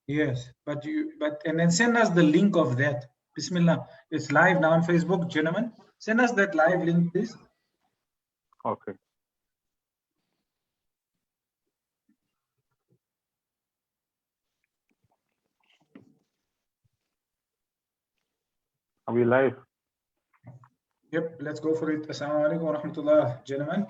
Yes, and then send us the link of that. Bismillah. It's live now on Facebook, gentlemen. Send us that live link, please. Okay. Are we live? Yep, let's go for it. Assalamu alaikum wa rahmatullah, gentlemen.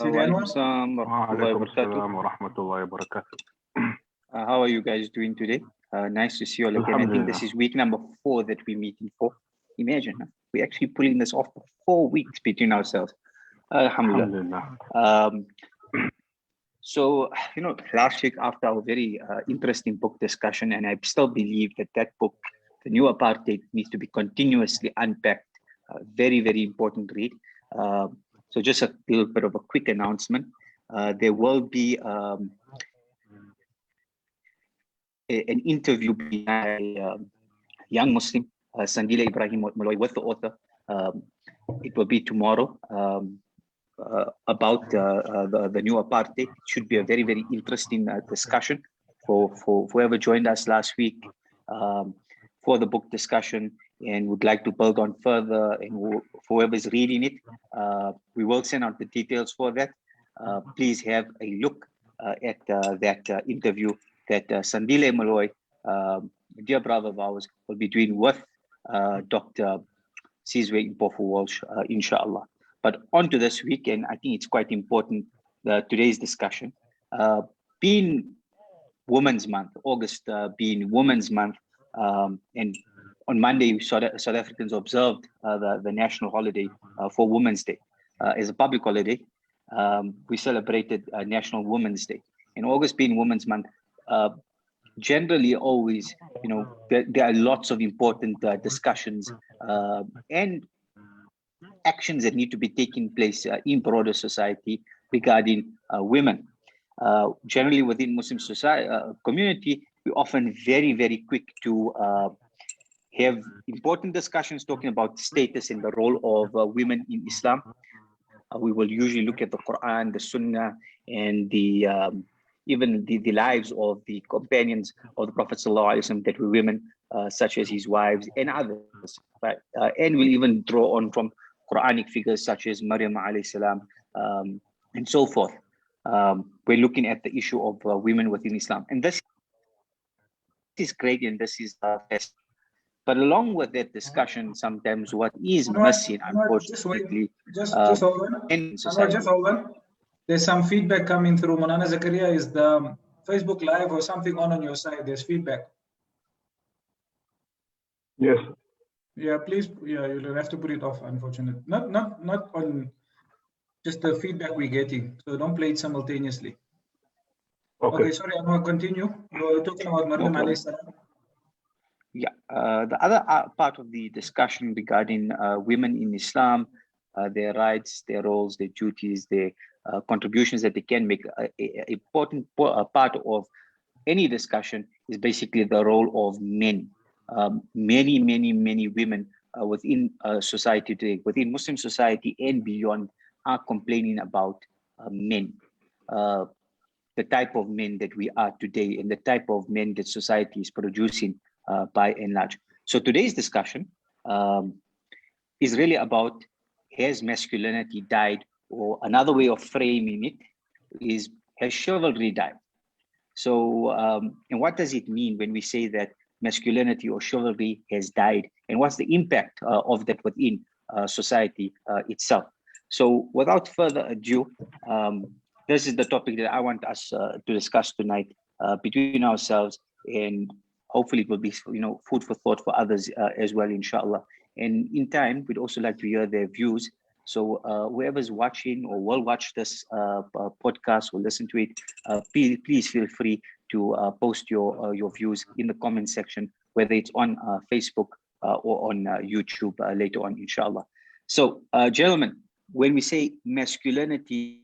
Alaikum salam wa rahmatullahi wa barakatuh. How are you guys doing today? Nice to see you all again. I think this is week number 4 that we're meeting for. Imagine, we're actually pulling this off for 4 weeks between ourselves. Alhamdulillah. So, last week after our very interesting book discussion, and I still believe that book, The New Apartheid, needs to be continuously unpacked. Very, very important read. So just a little bit of a quick announcement. There will be an interview by a young Muslim, Sandila Ibrahim Malloy, with the author. It will be tomorrow about the new apartheid. It should be a very, very interesting discussion for whoever joined us last week for the book discussion and would like to build on further, and whoever is reading it, we will send out the details for that. Please have a look at that interview that Sandile Malloy, dear brother of ours, will be doing with Dr. Sizwe Mpofu Walsh, inshallah. But on to this weekend, I think it's quite important, today's discussion. Being Women's Month, August being Women's Month, and on Monday, South Africans observed the national holiday for Women's Day. As a public holiday, we celebrated National Women's Day. And August being Women's Month, generally always, there are lots of important discussions and actions that need to be taking place in broader society regarding women. Generally within Muslim society community, we're often very, very quick to have important discussions talking about status and the role of women in Islam. We will usually look at the Quran, the Sunnah, and the even the lives of the companions of the Prophet ﷺ that were women, such as his wives and others. Right? And we'll even draw on from Quranic figures such as Maryam alayhi salam, and so forth. We're looking at the issue of women within Islam. And this is great, and this is best. But along with that discussion, sometimes what is missing, unfortunately, just hold on. There's some feedback coming through. Monana Zakariyyah, is the Facebook Live or something on your side? There's feedback. Yes. Yeah, please. Yeah, you'll have to put it off. Unfortunately, not on just the feedback we're getting. So don't play it simultaneously. Okay, sorry, I'm going to continue. You're talking about Maryam alayhi salam. Yeah, the other part of the discussion regarding women in Islam, their rights, their roles, their duties, their contributions that they can make, an important part of any discussion is basically the role of men. Many women within society today, within Muslim society and beyond, are complaining about men. The type of men that we are today and the type of men that society is producing by and large. So today's discussion is really about, has masculinity died? Or another way of framing it is, has chivalry died? So, and what does it mean when we say that masculinity or chivalry has died? And what's the impact of that within society itself? So without further ado, this is the topic that I want us to discuss tonight between ourselves, and hopefully it will be, food for thought for others as well, inshallah. And in time, we'd also like to hear their views. So whoever's watching or will watch this podcast or listen to it, please feel free to post your views in the comment section, whether it's on Facebook or on YouTube later on, inshallah. So, gentlemen, when we say masculinity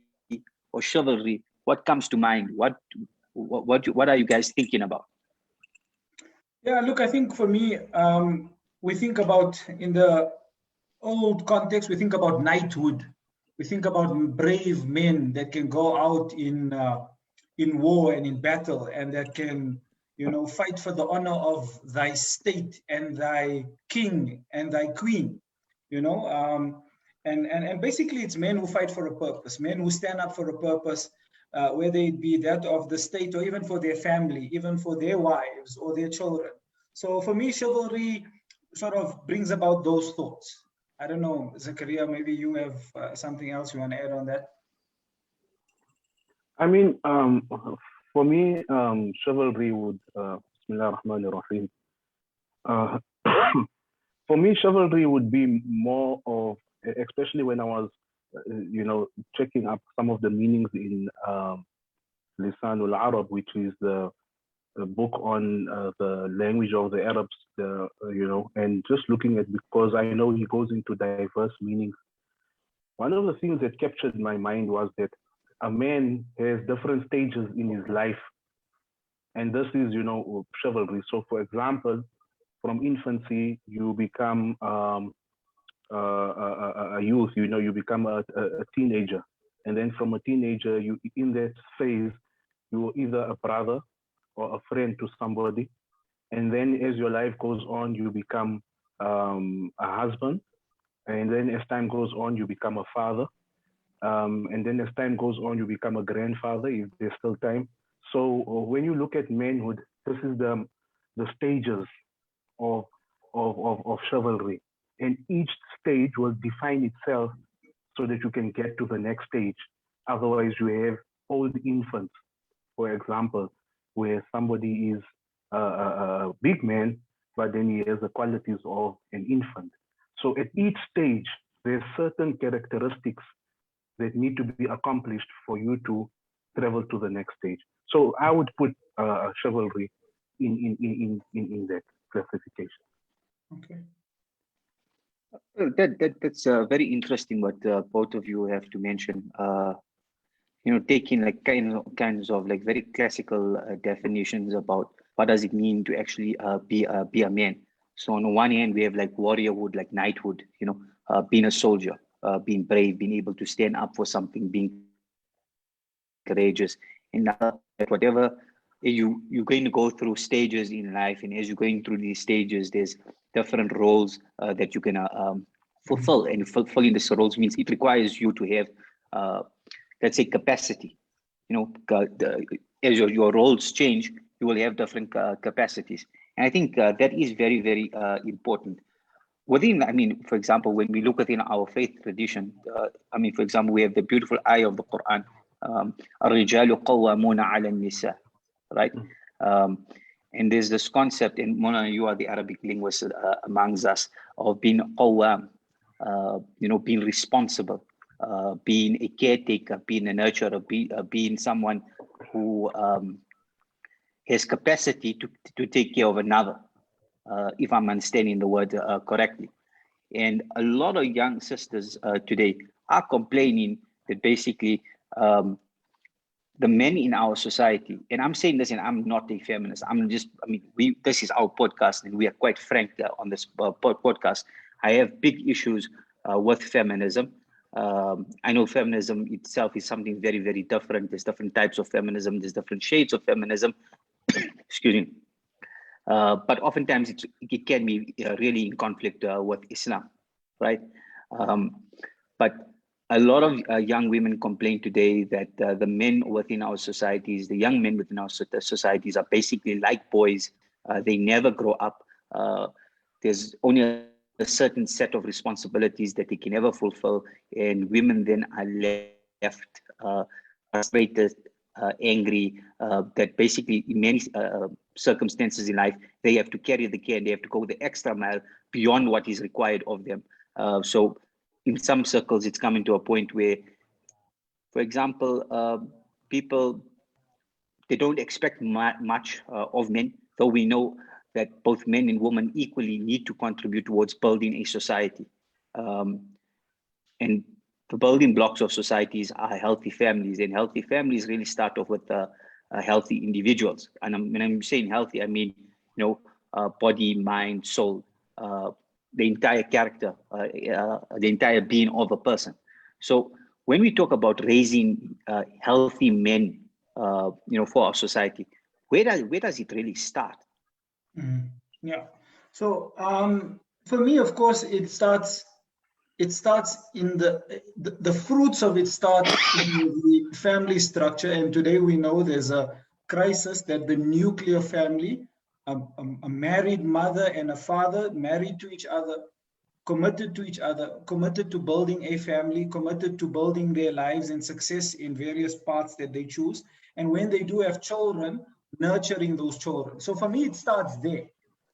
or chivalry, what comes to mind? What are you guys thinking about? Yeah, look, I think for me, we think about, in the old context, we think about knighthood. We think about brave men that can go out in war and in battle, and that can, fight for the honor of thy state and thy king and thy queen, and basically it's men who fight for a purpose, men who stand up for a purpose, whether it be that of the state or even for their family, even for their wives or their children. So for me, chivalry sort of brings about those thoughts. I don't know, Zakariyyah, maybe you have something else you want to add on that? I mean, for me, chivalry would, Bismillah ar-Rahman ar-Rahim. For me, chivalry would be more of, especially when I was, checking up some of the meanings in Lisan al-Arab, which is the book on the language of the Arabs, and just looking at, because I know he goes into diverse meanings. One of the things that captured my mind was that a man has different stages in his life. And this is, chivalry. So for example, from infancy, you become a youth, you become a teenager. And then from a teenager, in that phase, you're either a brother or a friend to somebody. And then as your life goes on, you become a husband. And then as time goes on, you become a father. And then as time goes on, you become a grandfather if there's still time. So when you look at manhood, this is the stages of chivalry. And each stage will define itself so that you can get to the next stage. Otherwise, you have old infants, for example, where somebody is a big man, but then he has the qualities of an infant. So at each stage, there's certain characteristics that need to be accomplished for you to travel to the next stage. So I would put chivalry in that classification. Okay. That's very interesting what both of you have to mention. Taking like kinds of like very classical definitions about what does it mean to actually be a man. So on the one hand, we have like warriorhood, like knighthood, being a soldier, being brave, being able to stand up for something, being courageous. And whatever you're going to go through stages in life, and as you're going through these stages, there's different roles that you can fulfill. And fulfilling these roles means it requires you to have, let's say, capacity. As your roles change, you will have different capacities. And I think that is very, very important. For example, when we look within our faith tradition, for example, we have the beautiful ayah of the Quran, الرجال قوامون على النساء, right? And there's this concept, and Mona, you are the Arabic linguist amongst us, of being qawwam, being responsible, being a caretaker, being a nurturer, being someone who has capacity to take care of another, if I'm understanding the word correctly. And a lot of young sisters today are complaining that basically the men in our society, and I'm saying this, and I'm not a feminist. This is our podcast, and we are quite frank on this podcast. I have big issues with feminism. I know feminism itself is something very, very different. There's different types of feminism. There's different shades of feminism. Excuse me. But oftentimes it can be really in conflict with Islam, right? But a lot of young women complain today that the men within our societies, the young men within our societies are basically like boys. They never grow up. There's only a certain set of responsibilities that they can never fulfill. And women then are left frustrated, angry, that basically in many circumstances in life, they have to carry the care, they have to go the extra mile beyond what is required of them. So in some circles, it's coming to a point where, for example, people, they don't expect much of men, though we know that both men and women equally need to contribute towards building a society. And the building blocks of societies are healthy families, and healthy families really start off with healthy individuals. And when I'm saying healthy, I mean, body, mind, soul, the entire character, the entire being of a person. So when we talk about raising healthy men, for our society, where does it really start? Yeah. So for me, of course, it starts in the fruits of it start in the family structure. And today we know there's a crisis that the nuclear family, a married mother and a father married to each other, committed to each other, committed to building a family, committed to building their lives and success in various paths that they choose. And when they do have children, nurturing those children. So for me, it starts there.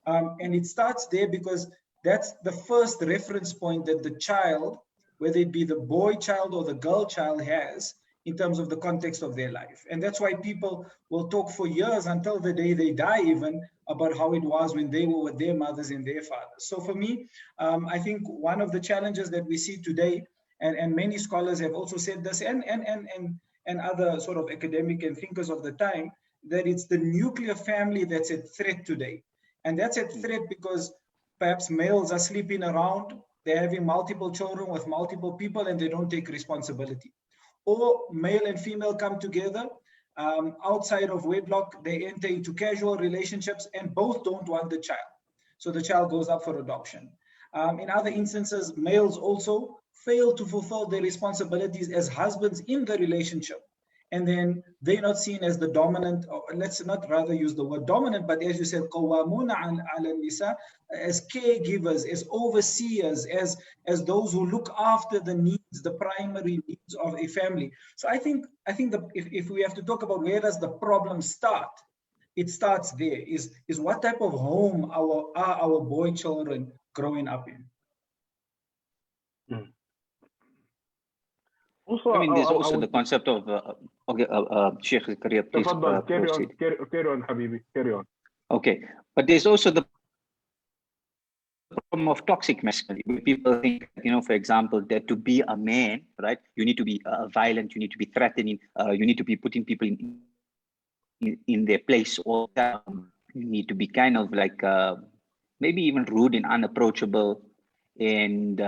And it starts there because that's the first reference point that the child, whether it be the boy child or the girl child, has in terms of the context of their life. And that's why people will talk for years until the day they die even about how it was when they were with their mothers and their fathers. So for me, I think one of the challenges that we see today, and many scholars have also said this, and other sort of academic and thinkers of the time, that it's the nuclear family that's at threat today. And that's at threat because perhaps males are sleeping around, they're having multiple children with multiple people, and they don't take responsibility. Or male and female come together outside of wedlock, they enter into casual relationships, and both don't want the child. So the child goes up for adoption. In other instances, males also fail to fulfill their responsibilities as husbands in the relationship. And then they're not seen as the dominant, or let's not rather use the word dominant, but as you said, قوامون على النساء, as caregivers, as overseers, as those who look after the needs, the primary needs of a family. So I think if we have to talk about where does the problem start, it starts there. Is what type of home are our boy children growing up in? Also, I mean, there's also the concept of Sheikh Zakariyyah, please carry on, Habibi, carry on. Okay, but there's also the problem of toxic masculinity. People think, for example, that to be a man, right, you need to be violent, you need to be threatening, you need to be putting people in their place, or you need to be kind of like maybe even rude and unapproachable. And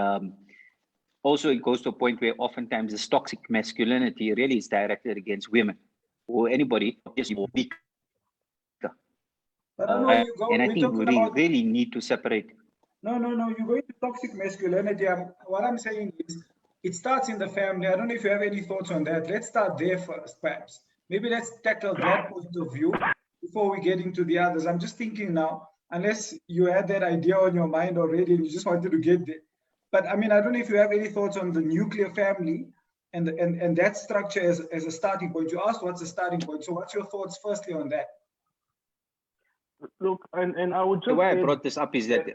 also it goes to a point where oftentimes this toxic masculinity really is directed against women or anybody just weak. And I think we really need to separate. No, you're going to toxic masculinity. What I'm saying is it starts in the family. I don't know if you have any thoughts on that. Let's start there first, perhaps. Maybe let's tackle that point of view before we get into the others. I'm just thinking now, unless you had that idea on your mind already and you just wanted to get there. But I mean, I don't know if you have any thoughts on the nuclear family and that structure as a starting point. You asked what's the starting point. So what's your thoughts firstly on that? Look, and I would just... The way I brought this up is that,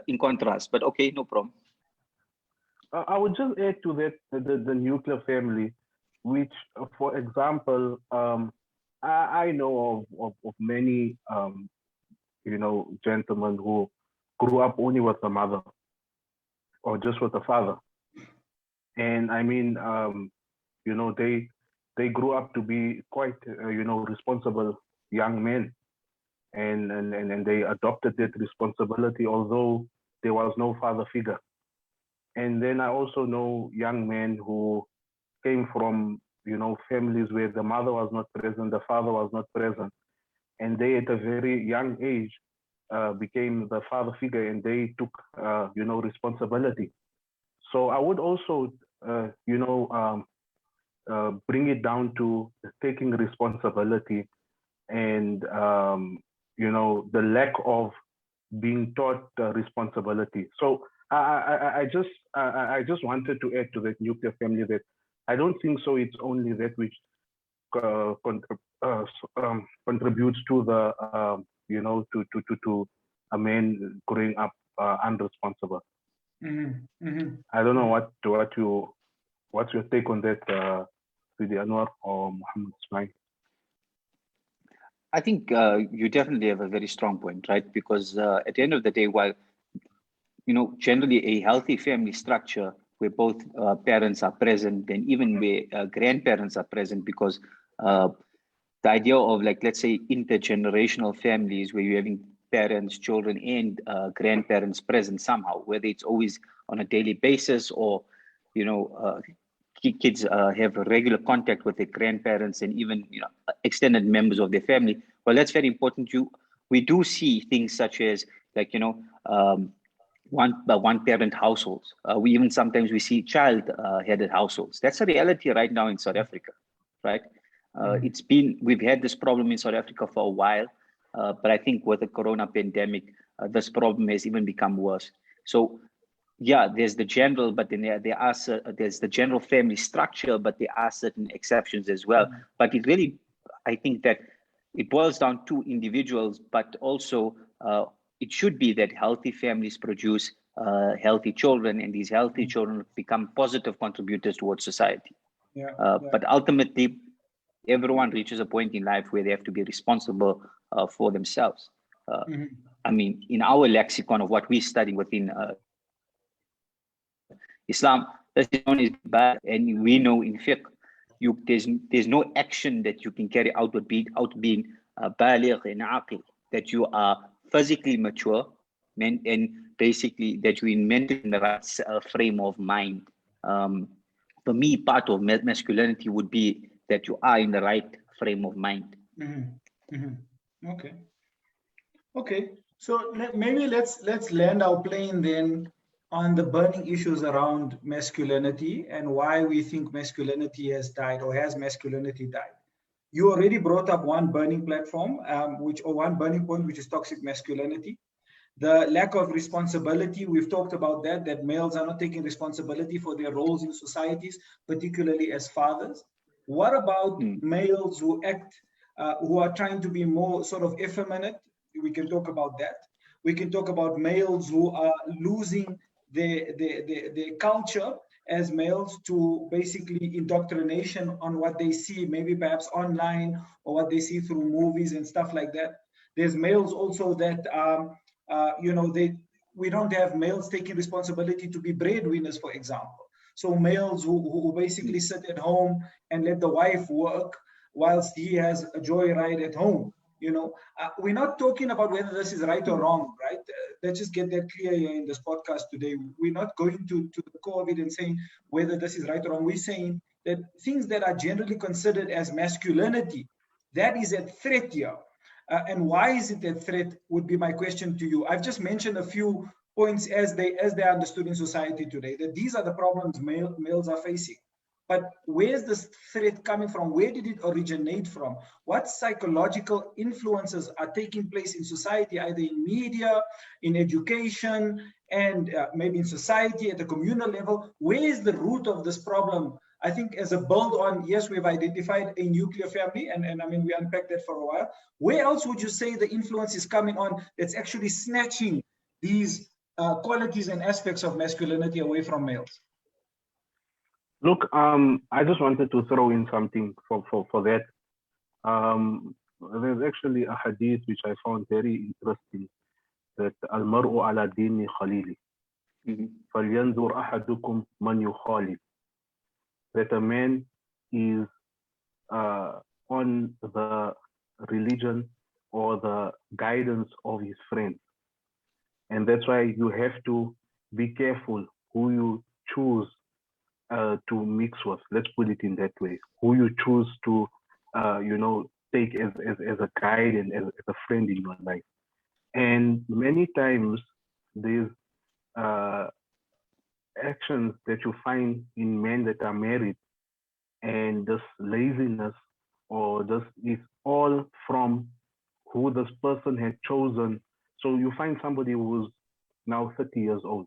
in contrast, but okay, no problem. I would just add to that the nuclear family, which, for example, I know of many, gentlemen who grew up only with a mother or just with a father. And I mean, they grew up to be quite, responsible young men. And they adopted that responsibility, although there was no father figure. And then I also know young men who came from, families where the mother was not present, the father was not present. And they, at a very young age, became the father figure, and they took, responsibility. So I would also, bring it down to taking responsibility and, the lack of being taught responsibility. So I just wanted to add to that nuclear family that I don't think so. It's only that which contributes to the to a man growing up unresponsible. I don't know what's your take on that, Sidi Anwar or Mohammed Ismail? I think you definitely have a very strong point, right? Because at the end of the day, while generally a healthy family structure where both parents are present, and even where grandparents are present, because the idea of, let's say, intergenerational families where you're having parents, children, and grandparents present somehow, whether it's always on a daily basis or kids have regular contact with their grandparents and even extended members of their family. Well, that's very important. We do see things such as, like, one parent households. We even sometimes we see child headed households. That's a reality right now in South Africa, right? We've had this problem in South Africa for a while, but I think with the corona pandemic, this problem has even become worse. So yeah, there's the general, but then there's the general family structure, but there are certain exceptions as well. But it really, I think that it boils down to individuals, but also it should be that healthy families produce healthy children, and these healthy children become positive contributors towards society. But ultimately, everyone reaches a point in life where they have to be responsible for themselves. I mean, in our lexicon of what we study within Islam, this is known as bad, and we know in fiqh, there's no action that you can carry out without being baligh and aqil, that you are physically mature and basically that you're mentally in the right frame of mind. For me, part of masculinity would be that you are in the right frame of mind. Okay. So maybe let's land our plane then on the burning issues around masculinity and why we think masculinity has died, or has masculinity died. You already brought up one burning platform, one burning point, which is toxic masculinity. The lack of responsibility, we've talked about that males are not taking responsibility for their roles in societies, particularly as fathers. What about males who who are trying to be more sort of effeminate? We can talk about that. We can talk about males who are losing their culture as males to basically indoctrination on what they see, maybe perhaps online, or what they see through movies and stuff like that. There's males also that we don't have males taking responsibility to be breadwinners, for example. So males who basically sit at home and let the wife work whilst he has a joyride at home. We're not talking about whether this is right or wrong, right? Let's just get that clear here in this podcast today. We're not going to the core of it and saying whether this is right or wrong. We're saying that things that are generally considered as masculinity, that is at threat here. And why is it at threat would be my question to you. I've just mentioned a few points as they are understood in society today, that these are the problems males are facing. But where's this threat coming from? Where did it originate from? What psychological influences are taking place in society, either in media, in education, and maybe in society at the communal level? Where is the root of this problem? I think as a build on, yes, we've identified a nuclear family, and I mean, we unpacked that for a while. Where else would you say the influence is coming on that's actually snatching these qualities and aspects of masculinity away from males? Look, I just wanted to throw in something for that. There's actually a hadith which I found very interesting, that al-mar'u ala dini khalili. فَلْيَنْظُرْ أَحَدُكُمْ مَنْ يُخَالِفُ. That a man is on the religion or the guidance of his friends. And that's why you have to be careful who you choose to mix with. Let's put it in that way. Who you choose to, take as a guide and as a friend in your life. And many times these actions that you find in men that are married, and this laziness or this is all from who this person had chosen. So you find somebody who's now 30 years old,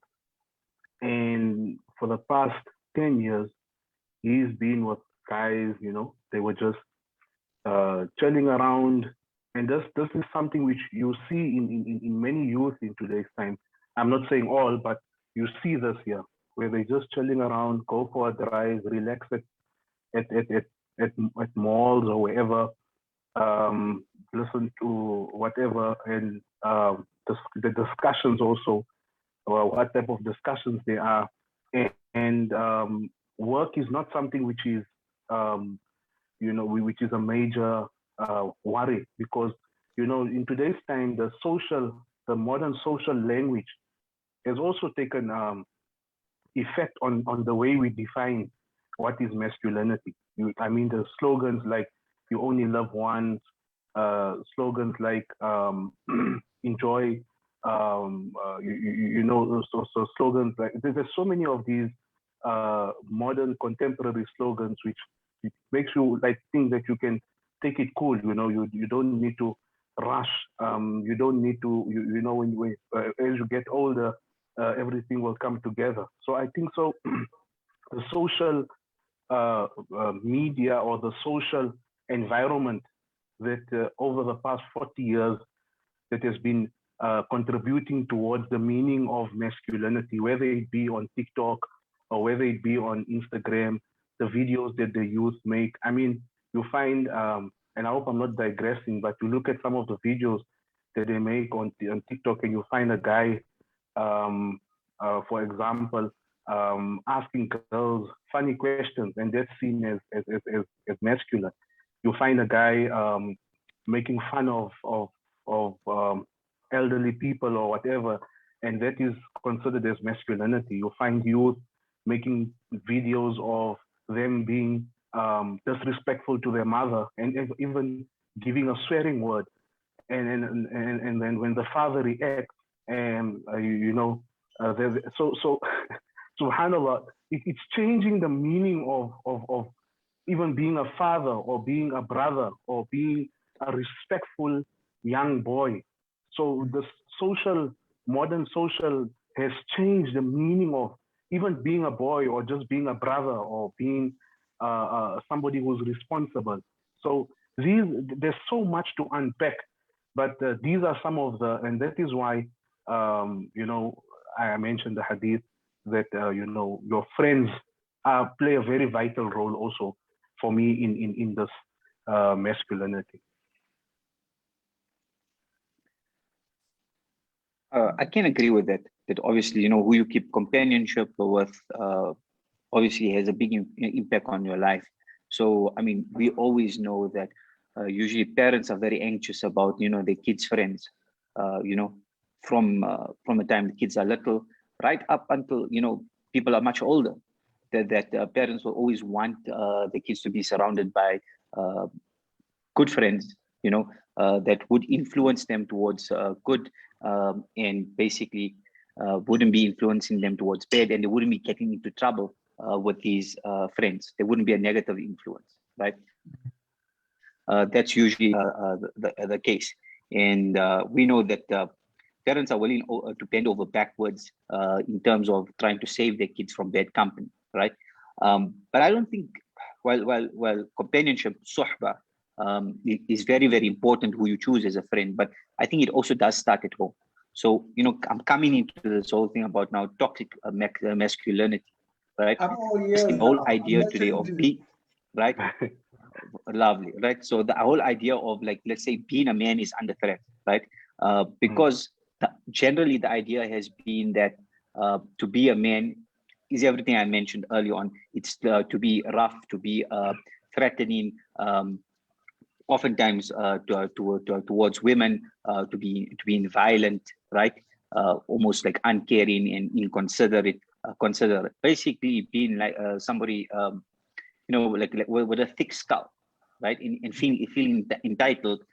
and for the past 10 years, he's been with guys, they were just chilling around. And this is something which you see in many youth in today's time. I'm not saying all, but you see this here, where they're just chilling around, go for a drive, relax at malls or wherever, listen to whatever, and the discussions also, or what type of discussions they are. And work is not something which is, which is a major worry, because, in today's time, the modern social language has also taken effect on the way we define what is masculinity. The slogans like "you only love once," slogans like enjoy, so slogans like there's so many of these modern contemporary slogans which it makes you like think that you can take it cool. You don't need to rush. You don't need to. When as you get older, everything will come together. So I think so. The social media or the social environment that over the past 40 years that has been contributing towards the meaning of masculinity, whether it be on TikTok or whether it be on Instagram, the videos that the youth make. I mean, you find, and I hope I'm not digressing, but you look at some of the videos that they make on TikTok and you find a guy, for example, asking girls funny questions, and that's seen as masculine. You find a guy making fun of elderly people or whatever, and that is considered as masculinity. You find youth making videos of them being disrespectful to their mother and even giving a swearing word, and then when the father reacts, and so subhanallah, it's changing the meaning of even being a father or being a brother or being a respectful young boy. So the modern social has changed the meaning of even being a boy or just being a brother or being somebody who's responsible. So there's so much to unpack, but these are some of and that is why, I mentioned the hadith that, your friends play a very vital role also for me in this masculinity. I can agree with that. That obviously, who you keep companionship with obviously has a big impact on your life. So, I mean, we always know that usually parents are very anxious about, their kids' friends, from the time the kids are little, right up until, people are much older, that parents will always want the kids to be surrounded by good friends, that would influence them towards good, and basically wouldn't be influencing them towards bad, and they wouldn't be getting into trouble with these friends. There wouldn't be a negative influence, right? That's usually the case. And we know that parents are willing to bend over backwards in terms of trying to save their kids from bad company, right? But I don't think, while companionship, suhbah, is very, very important who you choose as a friend, but I think it also does start at home. So, I'm coming into this whole thing about now toxic masculinity, right? The whole idea today of being, right? Lovely, right? So the whole idea of, like, let's say being a man is under threat, right? Because generally the idea has been that to be a man is everything I mentioned earlier on. It's to be rough, to be threatening, oftentimes towards women, to be violent, right? Almost like uncaring and inconsiderate, considerate. Basically being like somebody, like with a thick skull, right? And feeling entitled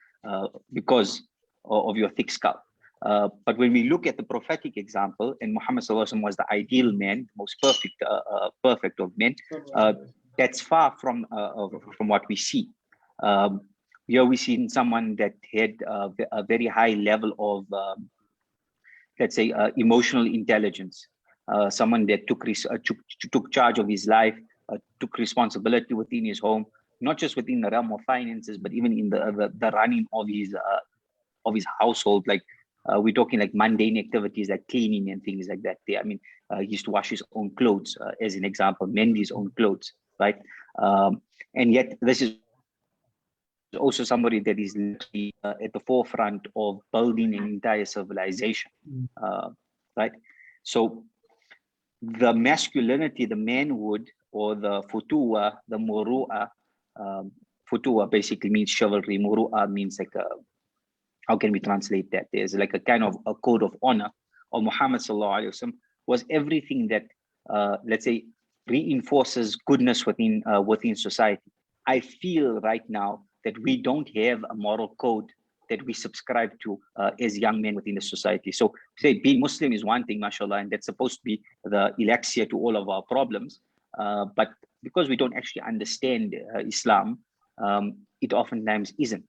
because of your thick skull. But when we look at the prophetic example, and Muhammad ﷺ was the ideal man, most perfect of men, that's far from what we see. Here we see someone that had a very high level of, let's say, emotional intelligence, someone that took charge of his life, took responsibility within his home, not just within the realm of finances, but even in the running of his household. Like we're talking like mundane activities like cleaning and things like that. I mean, he used to wash his own clothes, as an example, mend his own clothes, right? And yet this is also somebody that is literally at the forefront of building an entire civilization, right? So the masculinity, the manhood, or the futuwa, the muru'a, futuwa basically means chivalry, muru'a means like how can we translate that? There's like a kind of a code of honor of Muhammad sallallahu alaihi wasallam, was everything that let's say reinforces goodness within society. I feel right now that we don't have a moral code that we subscribe to as young men within the society. So say being Muslim is one thing, mashallah, and that's supposed to be the elixir to all of our problems. But because we don't actually understand Islam, it oftentimes isn't.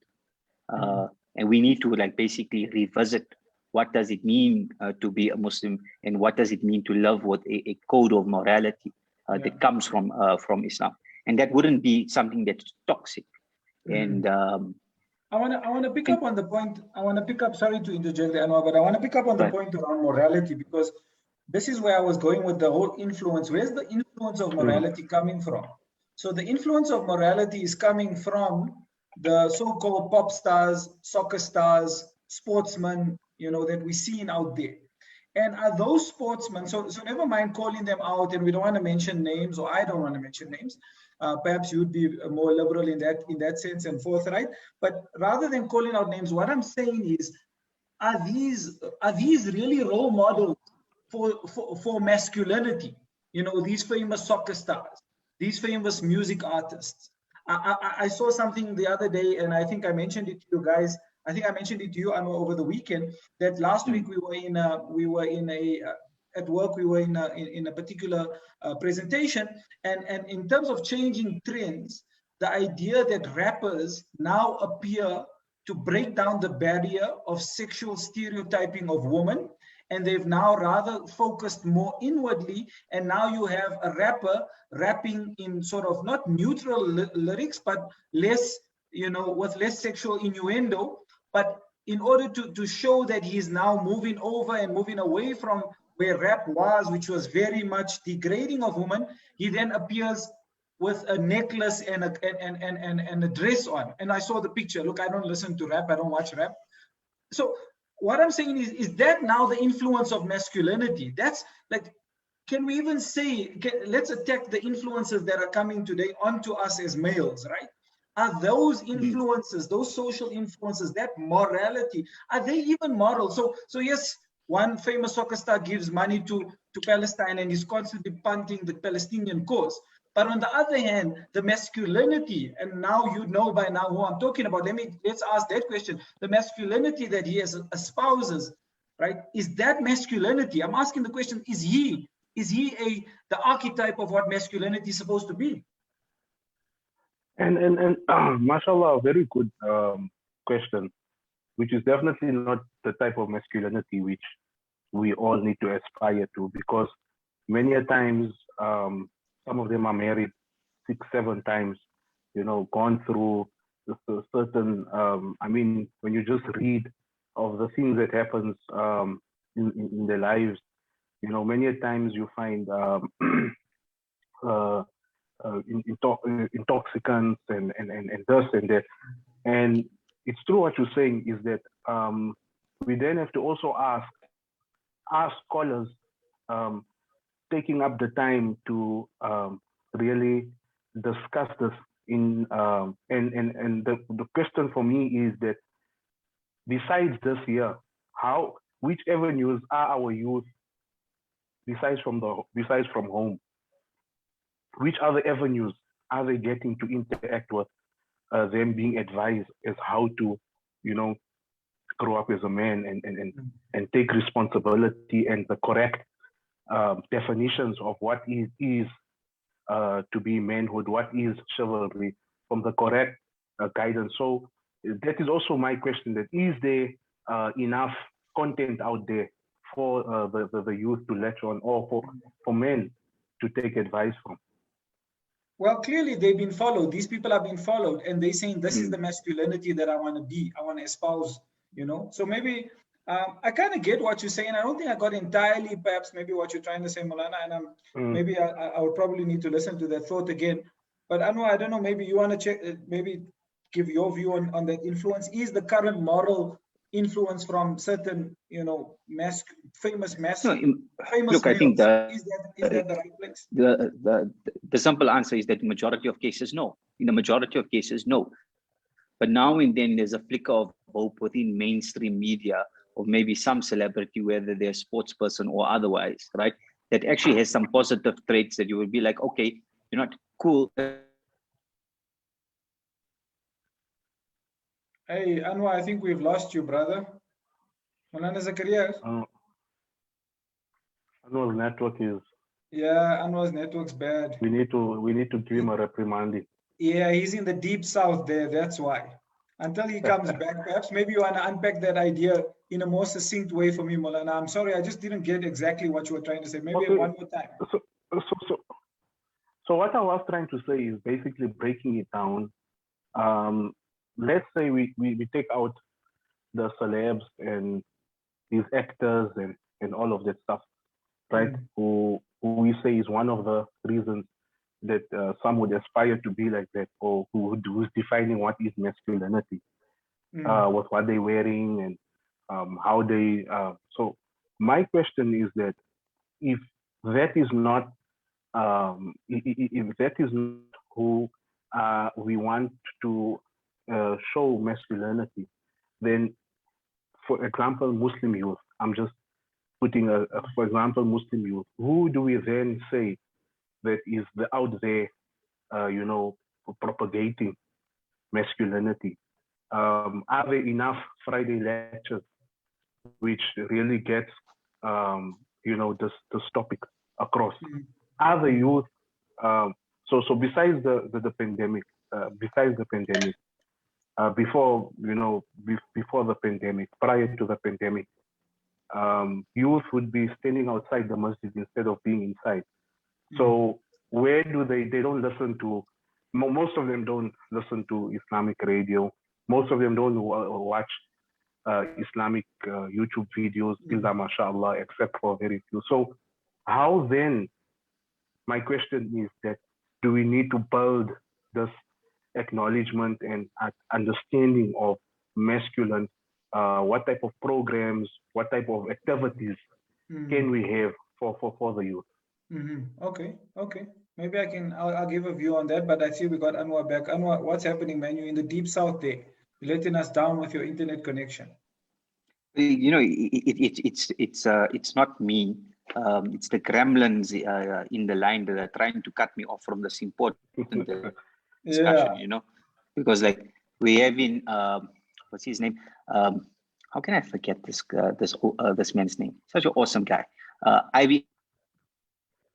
And we need to like basically revisit what does it mean to be a Muslim, and what does it mean to live with a code of morality that comes from Islam. And that wouldn't be something that's toxic. And I want to pick up on the point. I want to pick up. Sorry to interject, Anwar, but I want to pick up on the point around morality, because this is where I was going with the whole influence. Where's the influence of morality coming from? So the influence of morality is coming from the so-called pop stars, soccer stars, sportsmen, that we're seeing out there. And are those sportsmen, so never mind calling them out, and we don't want to mention names, or I don't want to mention names. Perhaps you would be more liberal in that sense and forthright. But rather than calling out names, what I'm saying is, are these really role models for masculinity? These famous soccer stars, these famous music artists. I saw something the other day, and I think I mentioned it to you guys. I think I mentioned it to you, Anwar, over the weekend, that last week we were in a particular presentation, and in terms of changing trends, the idea that rappers now appear to break down the barrier of sexual stereotyping of women, and they've now rather focused more inwardly, and now you have a rapper rapping in sort of not neutral lyrics, but less, with less sexual innuendo, but in order to show that he's now moving over and moving away from where rap was, which was very much degrading of women, he then appears with a necklace and a dress on. And I saw the picture. Look, I don't listen to rap. I don't watch rap. So what I'm saying is that now the influence of masculinity? That's like, can we even say, let's attack the influences that are coming today onto us as males, right? Are those influences, those social influences, that morality, are they even moral? So yes, one famous soccer star gives money to Palestine and is constantly punting the Palestinian cause. But on the other hand, the masculinity, and now you know by now who I'm talking about, let's ask that question. The masculinity that he espouses, right? Is that masculinity? I'm asking the question, is he the archetype of what masculinity is supposed to be? And mashallah, a very good question, which is definitely not the type of masculinity which we all need to aspire to, because many a times some of them are married 6, 7 times, gone through certain, when you just read of the things that happens in their lives, many a times you find intoxicants and this and that. And it's true what you're saying is that we then have to also ask scholars taking up the time to really discuss this and the question for me is that besides this year, which avenues are our youth besides from home? Which other avenues are they getting to interact with them being advised as how to, grow up as a man and take responsibility and the correct definitions of what is to be manhood, what is chivalry, from the correct guidance. So that is also my question, that is there enough content out there for the youth to latch on, or for men to take advice from? Well, clearly they've been followed. These people are being followed, and they're saying this is the masculinity that I want to be. I want to espouse, So maybe I kind of get what you're saying. I don't think I got entirely, perhaps, maybe what you're trying to say, Maulana, and maybe I would probably need to listen to that thought again. But Anwar, I don't know, maybe you want to check, maybe give your view on that influence. Is the current moral influence from certain, famous look, I think is that the right place? The simple answer is that in the majority of cases, no. In the majority of cases, no. But now and then there's a flicker of hope within mainstream media, or maybe some celebrity, whether they're a sports person or otherwise, right? That actually has some positive traits that you will be like, okay, you're not cool. Hey, Anwar, I think we've lost you, brother. Maulana Zakariyyah? Anwar's network is. Yeah, Anwar's network's bad. We need to give him a reprimand. Yeah, he's in the deep south there. That's why. Until he comes back, perhaps maybe you want to unpack that idea in a more succinct way for me, Maulana. I'm sorry, I just didn't get exactly what you were trying to say. Maybe one more time. So what I was trying to say is basically breaking it down. Let's say we take out the celebs and these actors and all of that stuff, right? Who we say is one of the reasons that some would aspire to be like that, or who's defining what is masculinity, with what they're wearing and how they. So my question is that if that is not if that is not who we want to show masculinity, then, for example, Muslim youth, I'm just putting for example, Muslim youth, who do we then say that is out there, propagating masculinity? Are there enough Friday lectures which really gets, this topic across? Are the youth, so besides the pandemic, before the pandemic, prior to the pandemic, youth would be standing outside the masjid instead of being inside. So where do they don't listen to, most of them don't listen to Islamic radio. Most of them don't watch Islamic YouTube videos, illa mashallah, except for very few. So how then, my question is that, do we need to build this acknowledgement and understanding of masculine? What type of programs, what type of activities can we have for the youth? Okay. Maybe I'll give a view on that, but I see we got Anwar back. Anwar, what's happening, man? You're in the deep south there. You're letting us down with your internet connection. It's not me. It's the gremlins in the line that are trying to cut me off from this important discussion, because like we have in what's his name? How can I forget this man's name? Such an awesome guy.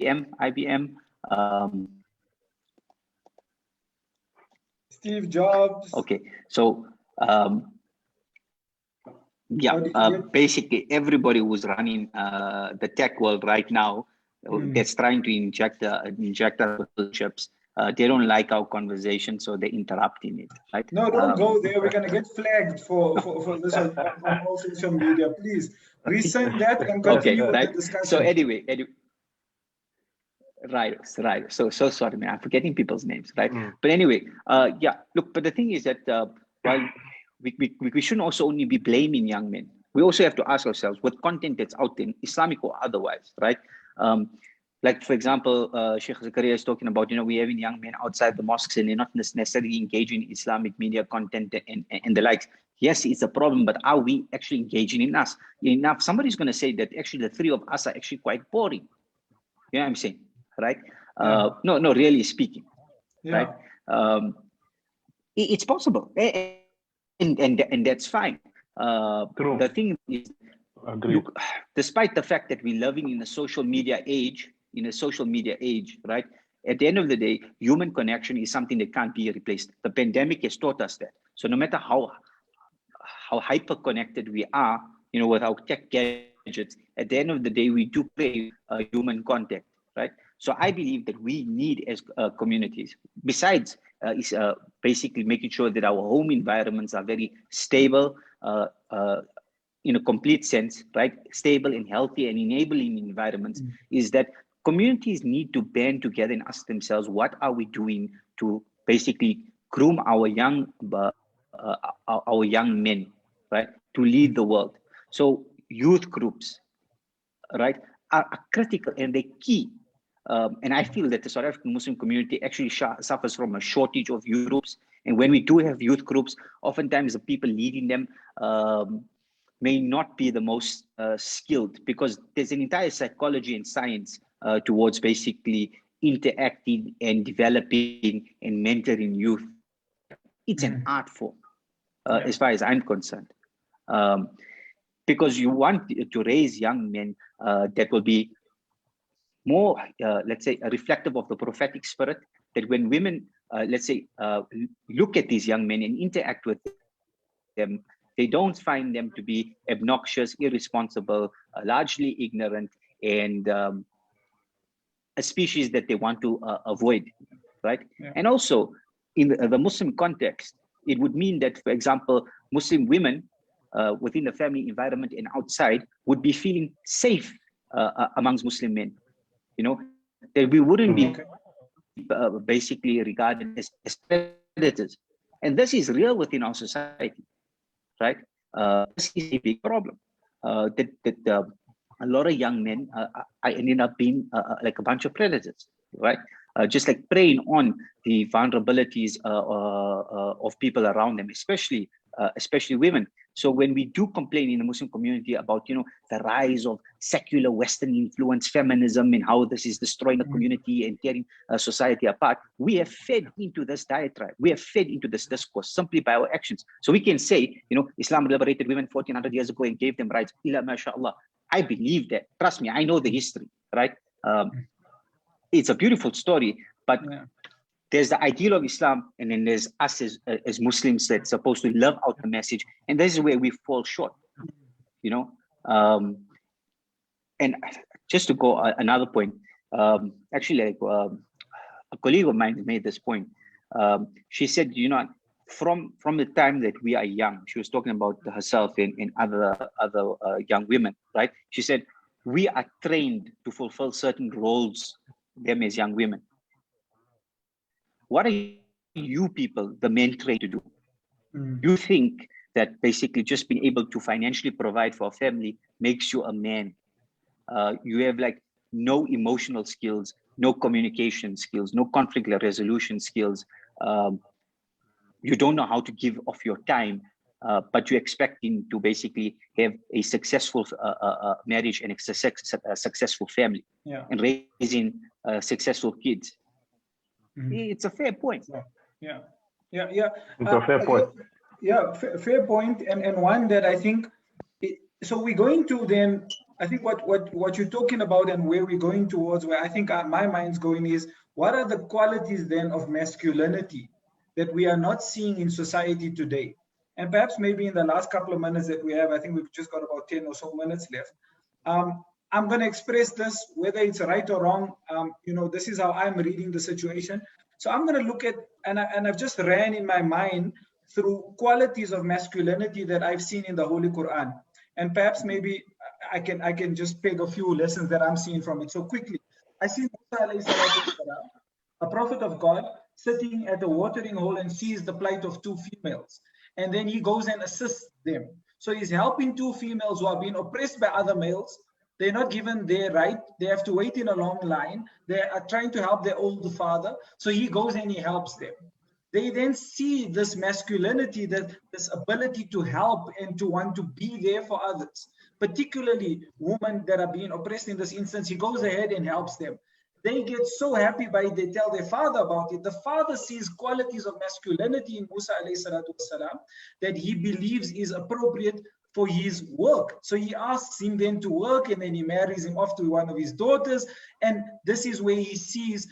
IBM. Steve Jobs. Okay, so basically everybody who's running the tech world right now that's trying to inject our chips. They don't like our conversation, so they're interrupting it. Right? No, don't go there. We're gonna get flagged for this on all social media. Please resend that and continue with the discussion. So anyway. Right. So sorry, man. I'm forgetting people's names, right? But anyway, look. But the thing is that while we shouldn't also only be blaming young men, we also have to ask ourselves what content that's out there, Islamic or otherwise, right? Like for example, Sheikh Zakariyyah is talking about, we're having young men outside the mosques and they're not necessarily engaging in Islamic media content and the likes. Yes, it's a problem, but are we actually engaging in us? Enough. Somebody's going to say that actually the three of us are actually quite boring. You know what I'm saying? Right? No, really speaking, right? It's possible, and that's fine. True. The thing is, look, despite the fact that we're living in a social media age, right? At the end of the day, human connection is something that can't be replaced. The pandemic has taught us that. So no matter how hyper connected we are, with our tech gadgets, at the end of the day, we do crave human contact, right? So I believe that we need, as communities, besides basically making sure that our home environments are very stable, in a complete sense, right? Stable and healthy and enabling environments, is that communities need to band together and ask themselves, what are we doing to basically groom our young men, right, to lead the world? So youth groups, right, are critical and they're key. And I feel that the South African Muslim community actually suffers from a shortage of youth groups. And when we do have youth groups, oftentimes the people leading them may not be the most skilled, because there's an entire psychology and science towards basically interacting and developing and mentoring youth. It's an art form, as far as I'm concerned. Because you want to raise young men that will be more, let's say, reflective of the prophetic spirit, that when women, let's say, look at these young men and interact with them, they don't find them to be obnoxious, irresponsible, largely ignorant, and a species that they want to avoid, right? Yeah. And also, in the Muslim context, it would mean that, for example, Muslim women within the family environment and outside would be feeling safe amongst Muslim men. You know, that we wouldn't be basically regarded as predators. And this is real within our society, right? This is a big problem. That a lot of young men ended up being like a bunch of predators, right? Just like preying on the vulnerabilities of people around them, especially women. So when we do complain in the Muslim community about, you know, the rise of secular Western influence feminism and how this is destroying the community and tearing society apart, we have fed into this diatribe. We have fed into this discourse simply by our actions. So we can say, you know, Islam liberated women 1400 years ago and gave them rights. Ila mashallah. I believe that. Trust me, I know the history, right? It's a beautiful story, but there's the ideal of Islam, and then there's us as Muslims that's supposed to live out the message, and this is where we fall short, you know. And just to go another point, actually, like a colleague of mine made this point. She said, you know, from the time that we are young, she was talking about herself and other young women, right? She said, we are trained to fulfill certain roles, them as young women. What are you people, the men, trained to do? You think that basically just being able to financially provide for a family makes you a man. You have like no emotional skills, no communication skills, no conflict resolution skills. You don't know how to give of your time, but you're expecting to basically have a successful marriage and a successful family, and raising successful kids. It's a fair point. Yeah. It's a fair point. Fair point, and one that I think. So we're going to then. I think what you're talking about and where we're going towards, where I think my mind's going is, what are the qualities then of masculinity that we are not seeing in society today? And perhaps maybe in the last couple of minutes that we have, I think we've just got about 10 or so minutes left. I'm going to express this, whether it's right or wrong. You know, this is how I'm reading the situation. So I'm going to look at, and I've just ran in my mind through qualities of masculinity that I've seen in the Holy Quran. And perhaps maybe I can just pick a few lessons that I'm seeing from it. So quickly, I see Musa, a prophet of God, sitting at a watering hole and sees the plight of two females. And then he goes and assists them. So he's helping two females who are being oppressed by other males. They're not given their right. They have to wait in a long line. They are trying to help their older father. So he goes and he helps them. They then see this masculinity, this ability to help and to want to be there for others, particularly women that are being oppressed in this instance. He goes ahead and helps them. They get so happy by it, they tell their father about it. The father sees qualities of masculinity in Musa والسلام, that he believes is appropriate for his work. So he asks him then to work, and then he marries him off to one of his daughters. And this is where he sees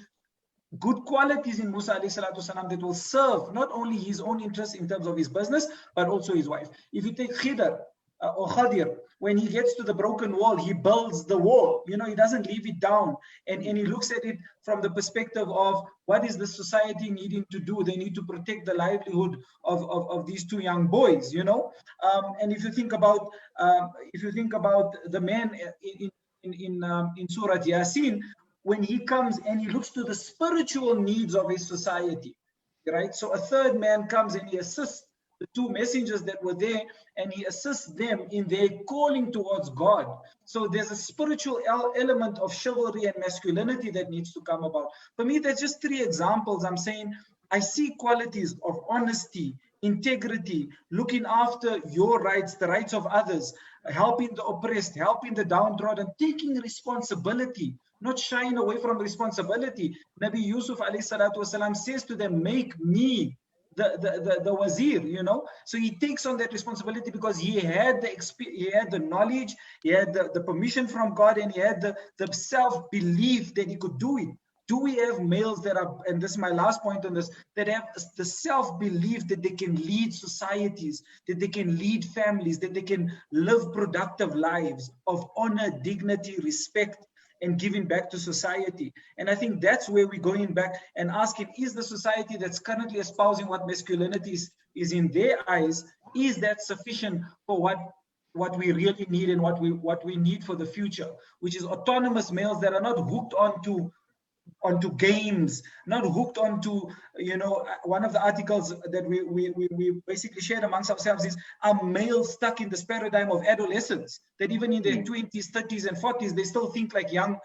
good qualities in Musa والسلام, that will serve not only his own interests in terms of his business, but also his wife. If you take Khidr or Khadir, when he gets to the broken wall, he builds the wall. You know, he doesn't leave it down. And he looks at it from the perspective of, what is the society needing to do? They need to protect the livelihood of these two young boys, you know. And if you think about the man in Surah Yasin, when he comes and he looks to the spiritual needs of his society, right? So a third man comes and he assists the two messengers that were there, and he assists them in their calling towards God. So there's a spiritual element of chivalry and masculinity that needs to come about. For me, there's just three examples. I'm saying I see qualities of honesty, integrity, looking after your rights, the rights of others, helping the oppressed, helping the downtrodden, taking responsibility, not shying away from responsibility. Nabi Yusuf alayhi salatu wasalam says to them, make me the wazir, you know. So he takes on that responsibility because he had the knowledge, he had the permission from God, and he had the self-belief that he could do it. Do we have males that are, and this is my last point on this, that have the self-belief that they can lead societies, that they can lead families, that they can live productive lives of honor, dignity, respect, and giving back to society? And I think that's where we're going back and asking, is the society that's currently espousing what masculinity is in their eyes, is that sufficient for what we really need and what we need for the future, which is autonomous males that are not hooked onto games, not hooked onto, you know, one of the articles that we basically shared amongst ourselves is, are males stuck in this paradigm of adolescence, that even in their 20s, 30s, and 40s, they still think like young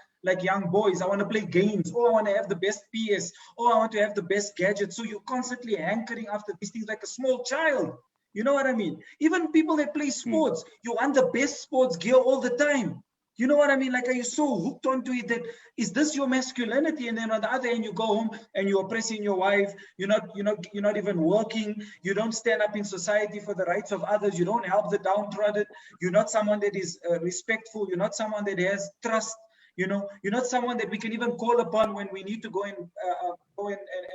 boys. I want to play games, or I want to have the best PS, or I want to have the best gadget. So you're constantly hankering after these things like a small child. You know what I mean? Even people that play sports, you want the best sports gear all the time. You know what I mean? Like, are you so hooked onto it that, is this your masculinity? And then on the other hand, you go home and you're oppressing your wife. You're not even working. You don't stand up in society for the rights of others. You don't help the downtrodden. You're not someone that is respectful. You're not someone that has trust. You know, you're not someone that we can even call upon when we need to go and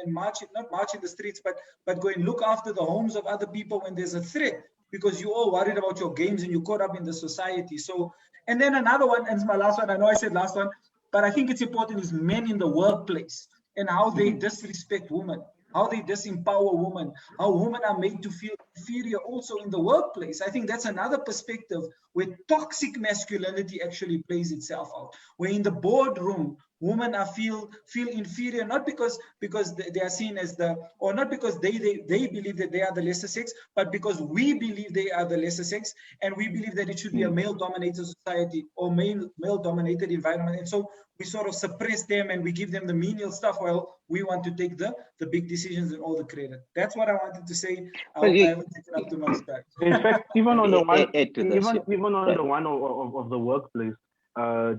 march, not march in the streets, but go and look after the homes of other people when there's a threat, because you're all worried about your games and you're caught up in the society. So, and then another one, and it's my last one, I know I said last one, but I think it's important, is men in the workplace and how they disrespect women, how they disempower women, how women are made to feel inferior also in the workplace. I think that's another perspective where toxic masculinity actually plays itself out, where in the boardroom, women are feel inferior, not because they are seen as or not because they believe that they are the lesser sex, but because we believe they are the lesser sex, and we believe that it should be a male-dominated society or male-dominated environment. And so we sort of suppress them and we give them the menial stuff while we want to take the big decisions and all the credit. That's what I wanted to say. I hope I haven't taken up too much time. In fact, even on the one, even on the one of the workplace,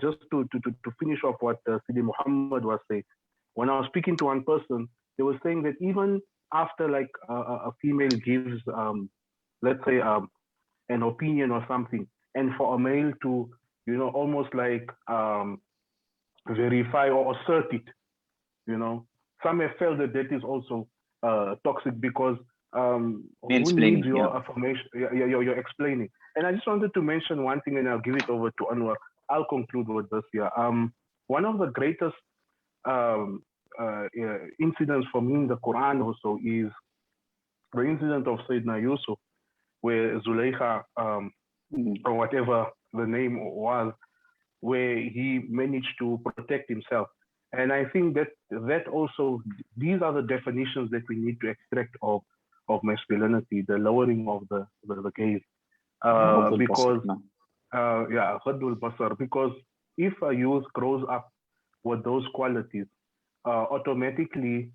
just to finish off what Sidi Mohammed was saying, when I was speaking to one person, they were saying that even after like a female gives, let's say, an opinion or something, and for a male to, you know, almost like verify or assert it, you know, some have felt that that is also toxic, because who needs your affirmation? You're explaining. And I just wanted to mention one thing, and I'll give it over to Anwar. I'll conclude with this here. One of the greatest incidents for me in the Quran also is the incident of Sayyidina Yusuf, where Zulaykha, or whatever the name was, where he managed to protect himself. And I think that also, these are the definitions that we need to extract of masculinity, the lowering of the gaze. Because if a youth grows up with those qualities, automatically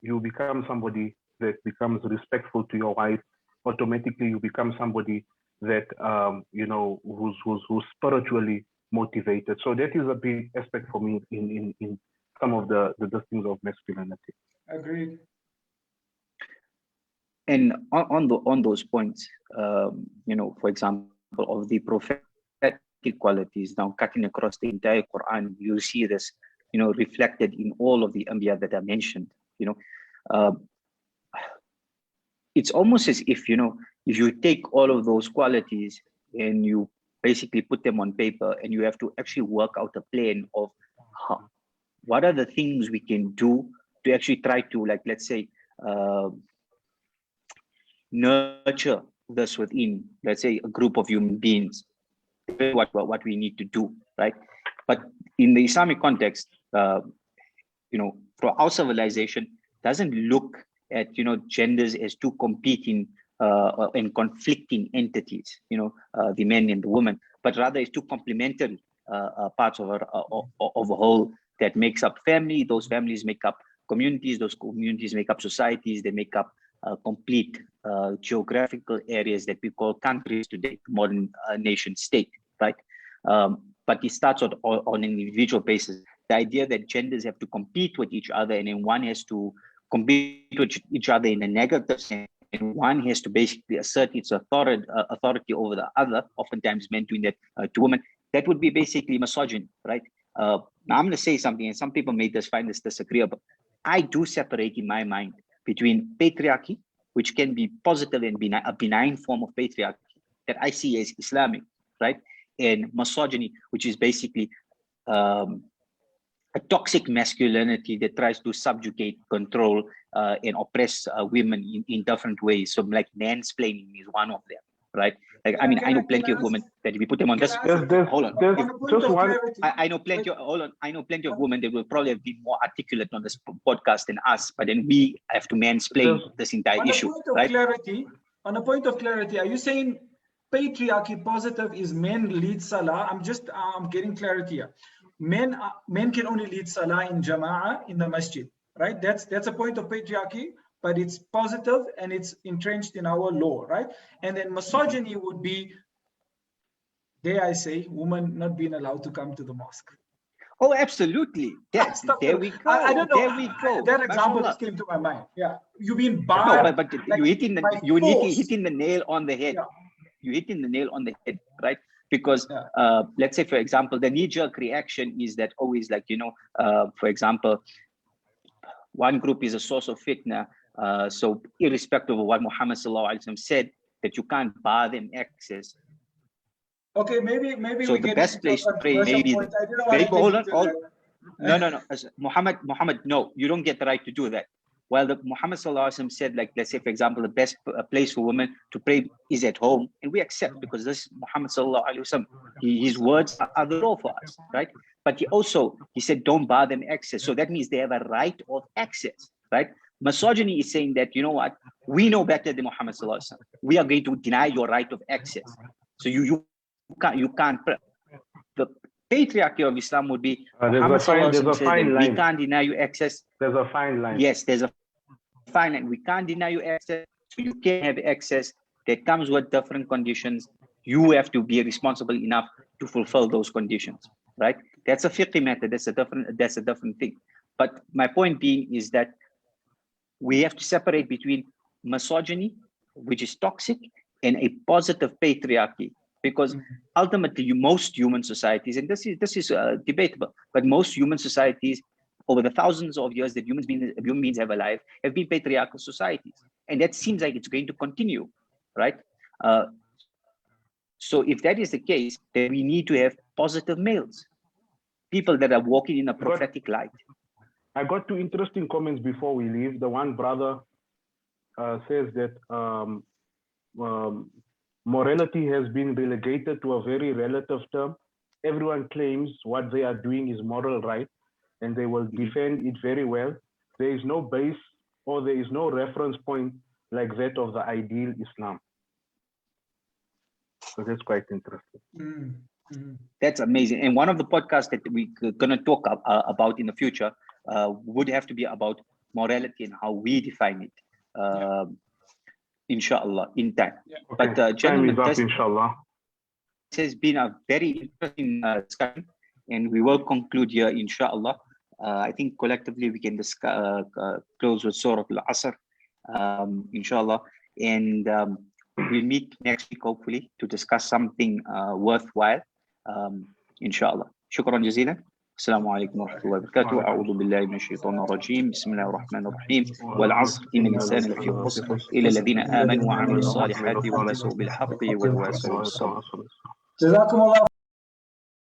you become somebody that becomes respectful to your wife. Automatically you become somebody that you know, who's spiritually motivated. So that is a big aspect for me in some of the things of masculinity. Agreed. And on those points, you know, for example, of the prophetic qualities, now cutting across the entire Quran, you see this, you know, reflected in all of the Anbiya that are mentioned. You know, it's almost as if, you know, if you take all of those qualities and you basically put them on paper, and you have to actually work out a plan of what are the things we can do to actually try to, like, let's say, nurture this within, let's say, a group of human beings, what we need to do, right? But in the Islamic context, you know, for our civilization doesn't look at, you know, genders as two competing and conflicting entities, you know, the men and the woman, but rather it's two complementary parts of a whole that makes up family. Those families make up communities. Those communities make up societies. They make up complete geographical areas that we call countries today, modern nation state, right? But it starts on an individual basis. The idea that genders have to compete with each other, and then one has to compete with each other in a negative sense, and one has to basically assert its authority over the other, oftentimes men doing that to women, that would be basically misogyny, right? Now I'm going to say something, and some people may find this disagreeable. I do separate in my mind between patriarchy, which can be positive and a benign form of patriarchy that I see as Islamic, right? And misogyny, which is basically a toxic masculinity that tries to subjugate, control, and oppress women in different ways. So like mansplaining is one of them, right? Like, I mean, I know plenty of women that if we put them on this, hold on. I know plenty of, hold on. I know plenty of women that will probably have been more articulate on this podcast than us, but then we have to mansplain this entire issue, right? On a point of clarity, are you saying patriarchy positive is men lead salah? I'm getting clarity here. Men can only lead salah in jama'ah in the masjid, right? That's a point of patriarchy, but it's positive and it's entrenched in our law, right? And then misogyny would be, dare I say, women not being allowed to come to the mosque. Oh, absolutely. There we go. I don't know. There we go. That example just came to my mind. Yeah, you mean barred? No, but like, you're hitting the nail on the head. Yeah. You're hitting the nail on the head, right? Because let's say, for example, the knee-jerk reaction is that always like, you know, for example, one group is a source of fitna. So irrespective of what Muhammad said, that you can't bar them access. Okay, maybe. So the best place to pray, maybe hold on. No. Muhammad, no, you don't get the right to do that. While the Muhammad said, like, let's say, for example, the best place for women to pray is at home, and we accept because this Muhammad his words are the law for us, right? But he said, don't bar them access. So that means they have a right of access, right? Misogyny is saying that, you know what, we know better than Muhammad we are going to deny your right of access. So you can't. The patriarchy of Islam would be Muhammad says that we can't deny you access. There's a fine line. Yes, there's a fine line. We can't deny you access. So you can have access that comes with different conditions. You have to be responsible enough to fulfill those conditions, right? That's a fiqh matter. That's a different thing. But my point being is that we have to separate between misogyny, which is toxic, and a positive patriarchy. Because ultimately, most human societies, and this is debatable, but most human societies over the thousands of years that human beings have alive have been patriarchal societies, and that seems like it's going to continue, right? So if that is the case, then we need to have positive males, people that are walking in a prophetic light. I got two interesting comments before we leave. The one brother says that morality has been relegated to a very relative term. Everyone claims what they are doing is moral right, and they will defend it very well. There is no base or there is no reference point like that of the ideal Islam. So that's quite interesting. That's amazing. And one of the podcasts that we're going to talk about in the future would have to be about morality and how we define it. Inshallah, in time. Yeah. Okay. But gentlemen, time is up, inshallah. This has been a very interesting discussion, and we will conclude here, inshallah. I think collectively we can close with Surah Al-Asr, inshallah. And we'll meet next week, hopefully, to discuss something worthwhile, inshallah. Shukran jazeelan. السلام عليكم ورحمة الله وبركاته. أعوذ بالله من الشيطان الرجيم. بسم الله الرحمن الرحيم. والعصر إن الإنسان لفي خسر إلا الذين آمنوا وعملوا الصالحات وتواصوا بالحق وتواصوا بالصبر. جزاكم الله